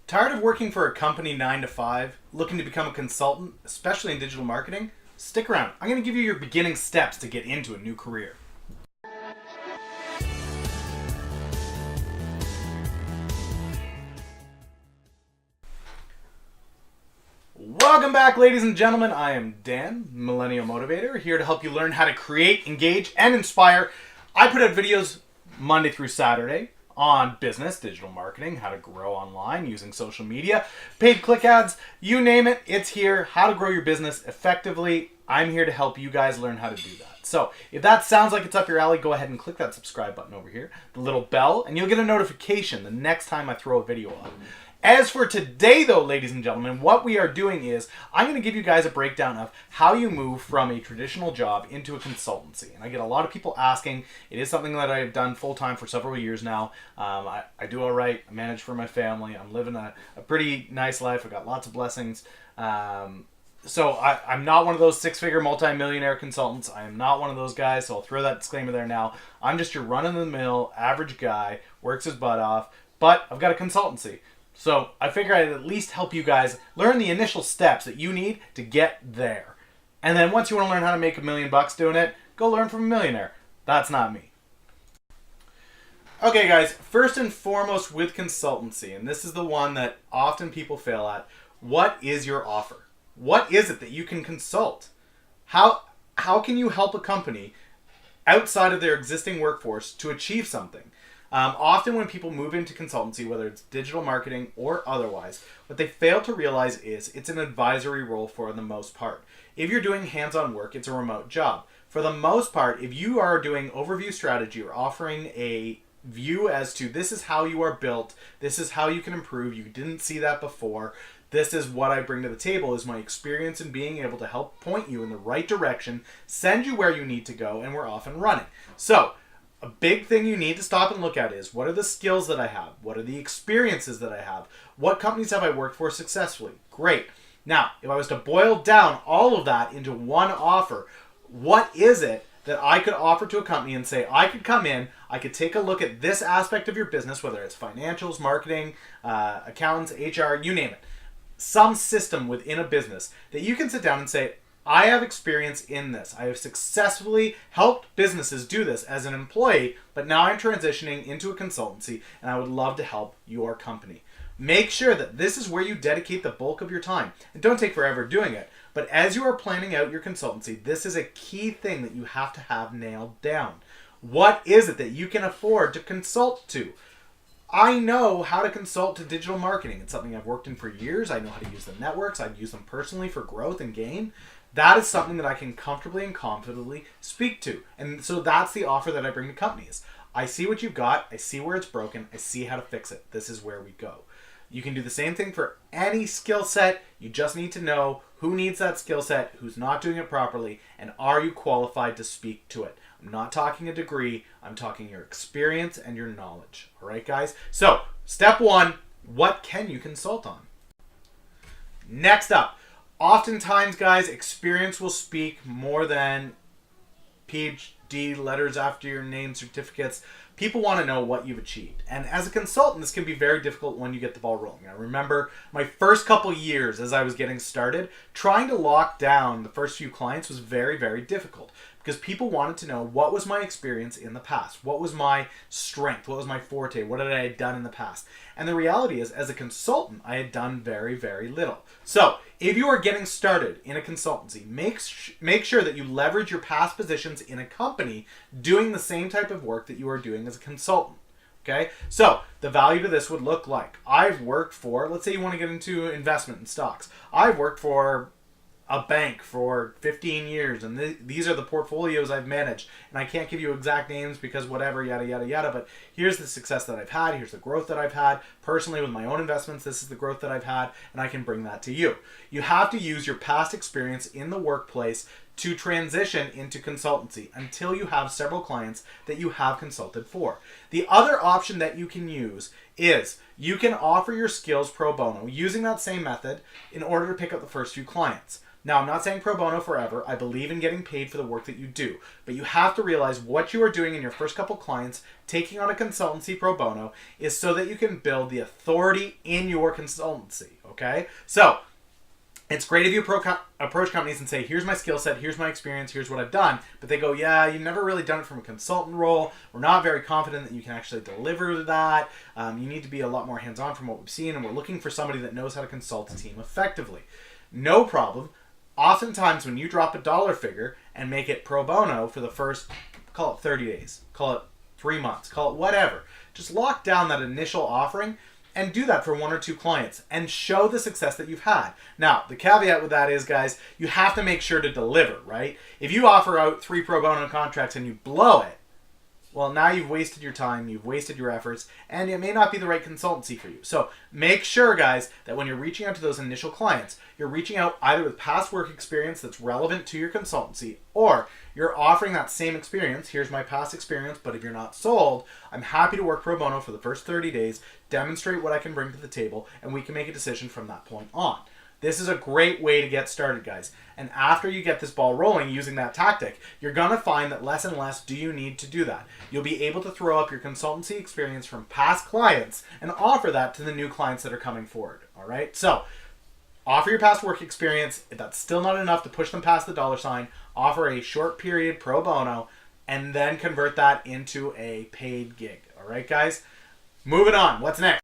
Tired of working for a company 9 to 5, looking to become a consultant, especially in digital marketing? Stick around. I'm going to give you your beginning steps to get into a new career. Welcome back, ladies and gentlemen. I am Dan, Millennial Motivator, here to help you learn how to create, engage, and inspire. I put out videos Monday through Saturday on business, digital marketing, how to grow online using social media, paid click ads, you name it, it's here. How to grow your business effectively. I'm here to help you guys learn how to do that. So if that sounds like it's up your alley, go ahead and click that subscribe button over here, the little bell, and you'll get a notification the next time I throw a video up. As for today, though, ladies and gentlemen, what we are doing is I'm going to give you guys a breakdown of how you move from a traditional job into a consultancy. And I get a lot of people asking. It is something that I've done full-time for several years now. I do all right. I manage for my family. I'm living a pretty nice life. I've got lots of blessings. So I'm not one of those six-figure multi-millionaire consultants. I am not one of those guys, so I'll throw that disclaimer there now. I'm just your run-of-the-mill average guy, works his butt off, but I've got a consultancy. So I figure I'd at least help you guys learn the initial steps that you need to get there. And then once you want to learn how to make $1 million doing it, go learn from a millionaire. That's not me. Okay, guys, first and foremost with consultancy, and this is the one that often people fail at, what is your offer? What is it that you can consult? How can you help a company outside of their existing workforce to achieve something? Often when people move into consultancy, whether it's digital marketing or otherwise, what they fail to realize is it's an advisory role for the most part. If you're doing hands-on work, it's a remote job. For the most part, if you are doing overview strategy or offering a view as to this is how you are built, this is how you can improve, you didn't see that before, this is what I bring to the table is my experience in being able to help point you in the right direction, send you where you need to go, and we're off and running. So, a big thing you need to stop and look at is, what are the skills that I have? What are the experiences that I have? What companies have I worked for successfully? Great. Now, if I was to boil down all of that into one offer, what is it that I could offer to a company and say, I could come in, I could take a look at this aspect of your business, whether it's financials, marketing, accountants, HR, you name it. Some system within a business that you can sit down and say, I have experience in this. I have successfully helped businesses do this as an employee, but now I'm transitioning into a consultancy and I would love to help your company. Make sure that this is where you dedicate the bulk of your time. And don't take forever doing it. But as you are planning out your consultancy, this is a key thing that you have to have nailed down. What is it that you can afford to consult to? I know how to consult to digital marketing. It's something I've worked in for years. I know how to use the networks. I've used them personally for growth and gain. That is something that I can comfortably and confidently speak to. And so that's the offer that I bring to companies. I see what you've got. I see where it's broken. I see how to fix it. This is where we go. You can do the same thing for any skill set. You just need to know who needs that skill set, who's not doing it properly, and are you qualified to speak to it. I'm not talking a degree. I'm talking your experience and your knowledge. All right, guys? So, step one, what can you consult on? Next up, oftentimes, guys, experience will speak more than PhD, letters after your name, certificates. People want to know what you've achieved. And as a consultant, this can be very difficult when you get the ball rolling. I remember my first couple years as I was getting started, trying to lock down the first few clients was very, very difficult because people wanted to know what was my experience in the past? What was my strength? What was my forte? What had I done in the past? And the reality is, as a consultant, I had done very, very little. So, if you are getting started in a consultancy, make sure that you leverage your past positions in a company doing the same type of work that you are doing as a consultant. Okay? So, the value to this would look like, I've worked for, let's say you want to get into investment in stocks. I've worked for a bank for 15 years, and these are the portfolios I've managed. And I can't give you exact names because whatever, yada, yada, yada, but here's the success that I've had, here's the growth that I've had. Personally, with my own investments, this is the growth that I've had, and I can bring that to you. You have to use your past experience in the workplace to transition into consultancy until you have several clients that you have consulted for. The other option that you can use is you can offer your skills pro bono using that same method in order to pick up the first few clients. Now, I'm not saying pro bono forever. I believe in getting paid for the work that you do. But you have to realize what you are doing in your first couple clients, taking on a consultancy pro bono, is so that you can build the authority in your consultancy, okay? So, it's great if you approach companies and say, here's my skill set, here's my experience, here's what I've done. But they go, yeah, you've never really done it from a consultant role. We're not very confident that you can actually deliver that. You need to be a lot more hands-on from what we've seen, and we're looking for somebody that knows how to consult a team effectively. No problem. Oftentimes, when you drop a dollar figure and make it pro bono for the first, call it 30 days, call it 3 months, call it whatever, just lock down that initial offering and do that for 1 or 2 clients and show the success that you've had. Now, the caveat with that is, guys, you have to make sure to deliver, right? If you offer out 3 pro bono contracts and you blow it, well, now you've wasted your time, you've wasted your efforts, and it may not be the right consultancy for you. So make sure, guys, that when you're reaching out to those initial clients, you're reaching out either with past work experience that's relevant to your consultancy, or you're offering that same experience. Here's my past experience, but if you're not sold, I'm happy to work pro bono for the first 30 days, demonstrate what I can bring to the table, and we can make a decision from that point on. This is a great way to get started, guys. And after you get this ball rolling using that tactic, you're going to find that less and less do you need to do that. You'll be able to throw up your consultancy experience from past clients and offer that to the new clients that are coming forward. All right? So, offer your past work experience. If that's still not enough to push them past the dollar sign, offer a short period pro bono, and then convert that into a paid gig. All right, guys? Moving on. What's next?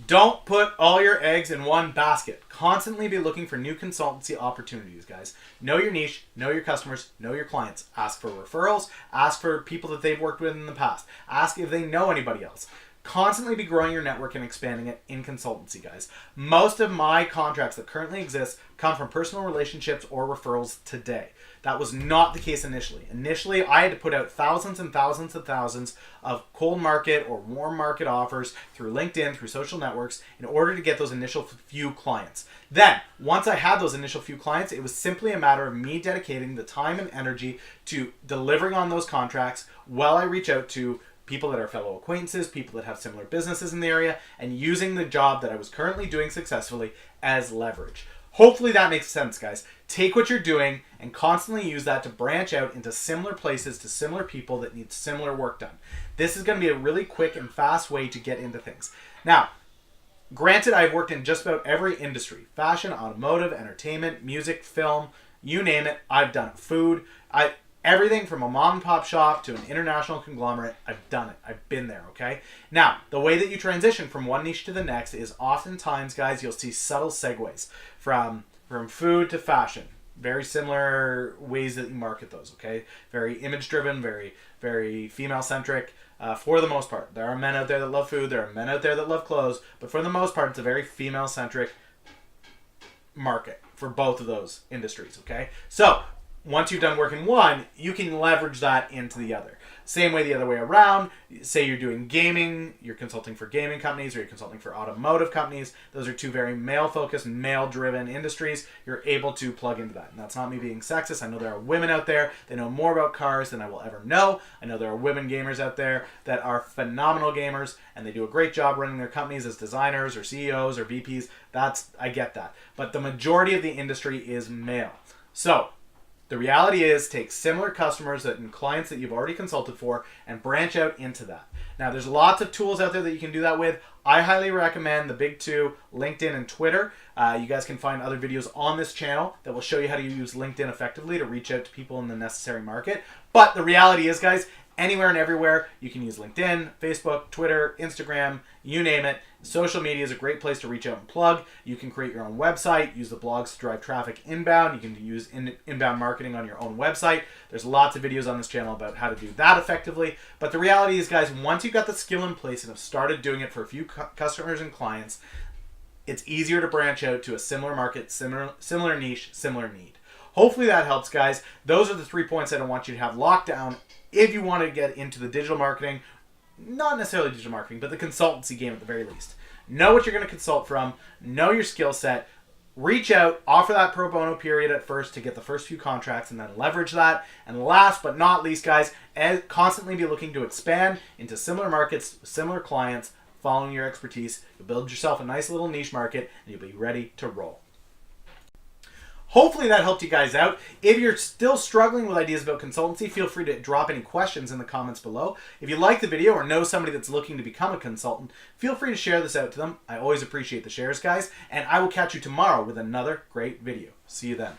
Don't put all your eggs in one basket. Constantly be looking for new consultancy opportunities, guys. Know your niche, know your customers, know your clients. Ask for referrals, ask for people that they've worked with in the past. Ask if they know anybody else. Constantly be growing your network and expanding it in consultancy, guys. Most of my contracts that currently exist come from personal relationships or referrals today. That was not the case initially. Initially, I had to put out thousands and thousands and thousands of cold market or warm market offers through LinkedIn, through social networks, in order to get those initial few clients. Then, once I had those initial few clients, it was simply a matter of me dedicating the time and energy to delivering on those contracts while I reach out to people that are fellow acquaintances, people that have similar businesses in the area, and using the job that I was currently doing successfully as leverage. Hopefully that makes sense, guys. Take what you're doing and constantly use that to branch out into similar places to similar people that need similar work done. This is going to be a really quick and fast way to get into things. Now, granted, I've worked in just about every industry: fashion, automotive, entertainment, music, film, you name it, I've done it. Food, everything from a mom and pop shop to an international conglomerate, I've done it. I've been there, okay? Now, the way that you transition from one niche to the next is oftentimes, guys, you'll see subtle segues from food to fashion. Very similar ways that you market those, okay? Very image-driven, very, very female-centric for the most part. There are men out there that love food. There are men out there that love clothes. But for the most part, it's a very female-centric market for both of those industries, okay? So, once you've done work in one, you can leverage that into the other. Same way the other way around. Say you're doing gaming, you're consulting for gaming companies, or you're consulting for automotive companies. Those are two very male-focused, male-driven industries. You're able to plug into that. And that's not me being sexist. I know there are women out there that know more about cars than I will ever know. I know there are women gamers out there that are phenomenal gamers, and they do a great job running their companies as designers or CEOs or VPs. I get that. But the majority of the industry is male. So, the reality is, take similar customers and clients that you've already consulted for and branch out into that. Now, there's lots of tools out there that you can do that with. I highly recommend the big two, LinkedIn and Twitter. You guys can find other videos on this channel that will show you how to use LinkedIn effectively to reach out to people in the necessary market. But the reality is, guys, anywhere and everywhere, you can use LinkedIn, Facebook, Twitter, Instagram, you name it. Social media is a great place to reach out and plug. You can create your own website, use the blogs to drive traffic inbound. You can use inbound marketing on your own website. There's lots of videos on this channel about how to do that effectively. But the reality is, guys, once you've got the skill in place and have started doing it for a few customers and clients, it's easier to branch out to a similar market, similar niche, similar need. Hopefully that helps, guys. Those are the 3 points that I want you to have locked down if you want to get into the digital marketing, not necessarily digital marketing, but the consultancy game at the very least. Know what you're going to consult from, know your skill set, reach out, offer that pro bono period at first to get the first few contracts, and then leverage that. And last but not least, guys, constantly be looking to expand into similar markets, similar clients, following your expertise. You'll build yourself a nice little niche market, and you'll be ready to roll. Hopefully that helped you guys out. If you're still struggling with ideas about consultancy, feel free to drop any questions in the comments below. If you like the video or know somebody that's looking to become a consultant, feel free to share this out to them. I always appreciate the shares, guys, and I will catch you tomorrow with another great video. See you then.